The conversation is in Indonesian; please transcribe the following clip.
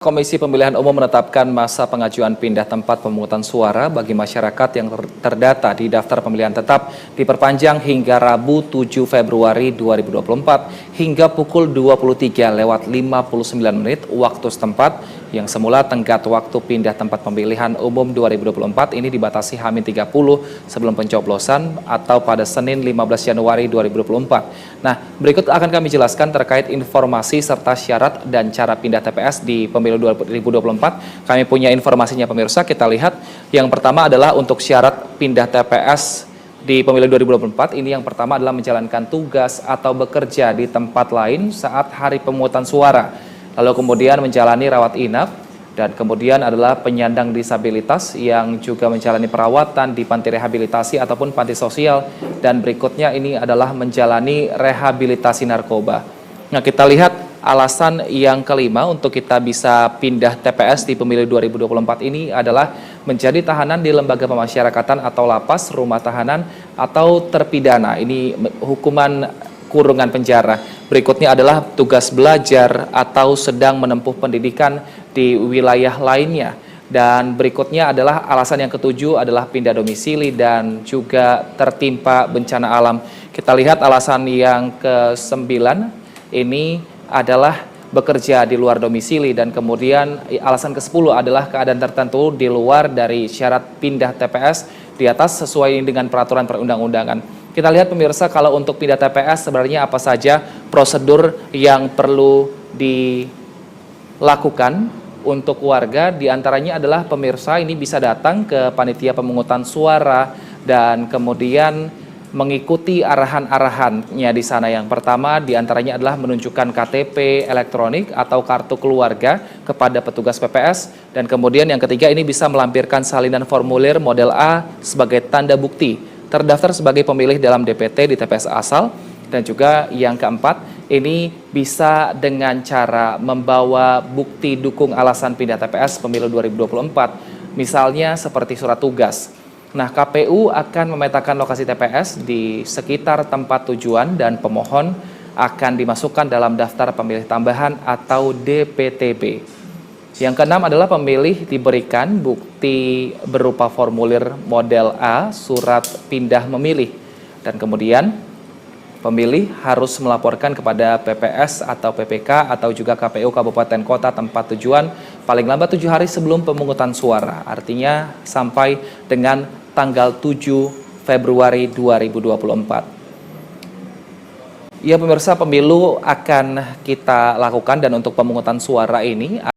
Komisi Pemilihan Umum menetapkan masa pengajuan pindah tempat pemungutan suara bagi masyarakat yang terdata di daftar pemilihan tetap diperpanjang hingga Rabu 7 Februari 2024 hingga pukul 23:59 waktu setempat yang semula tenggat waktu pindah tempat pemilihan umum 2024 ini dibatasi H-30 sebelum pencoblosan atau pada Senin 15 Januari 2024. Nah, berikut akan kami jelaskan terkait informasi serta syarat dan cara pindah TPS di pemilu 2024. Kami punya informasinya pemirsa, kita lihat. Yang pertama adalah untuk syarat pindah TPS di pemilu 2024. Ini yang pertama adalah menjalankan tugas atau bekerja di tempat lain saat hari pemungutan suara. Lalu kemudian menjalani rawat inap, dan kemudian adalah penyandang disabilitas yang juga menjalani perawatan di panti rehabilitasi ataupun panti sosial, dan berikutnya ini adalah menjalani rehabilitasi narkoba. Nah, kita lihat alasan yang kelima untuk kita bisa pindah TPS di pemilu 2024 ini adalah menjadi tahanan di lembaga pemasyarakatan atau lapas, rumah tahanan, atau terpidana. Ini hukuman kurungan penjara. Berikutnya adalah tugas belajar atau sedang menempuh pendidikan di wilayah lainnya. Dan berikutnya adalah alasan yang ketujuh adalah pindah domisili dan juga tertimpa bencana alam. Kita lihat alasan yang ke-9 ini adalah bekerja di luar domisili, dan kemudian alasan ke-10 adalah keadaan tertentu di luar dari syarat pindah TPS di atas sesuai dengan peraturan perundang-undangan. Kita lihat pemirsa, kalau untuk pindah TPS sebenarnya apa saja prosedur yang perlu dilakukan untuk warga. Di antaranya adalah pemirsa ini bisa datang ke panitia pemungutan suara dan kemudian mengikuti arahan-arahannya di sana. Yang pertama diantaranya adalah menunjukkan KTP elektronik atau kartu keluarga kepada petugas PPS, dan kemudian yang ketiga ini bisa melampirkan salinan formulir model A sebagai tanda bukti terdaftar sebagai pemilih dalam DPT di TPS asal, dan juga yang keempat ini bisa dengan cara membawa bukti dukung alasan pindah TPS pemilu 2024, misalnya seperti surat tugas. Nah, KPU akan memetakan lokasi TPS di sekitar tempat tujuan dan pemohon akan dimasukkan dalam daftar pemilih tambahan atau DPTB. Yang keenam adalah pemilih diberikan bukti berupa formulir model A, surat pindah memilih, dan kemudian pemilih harus melaporkan kepada PPS atau PPK atau juga KPU Kabupaten Kota tempat tujuan paling lambat 7 hari sebelum pemungutan suara, artinya sampai dengan tanggal 7 Februari 2024. Ya pemirsa, pemilu akan kita lakukan, dan untuk pemungutan suara ini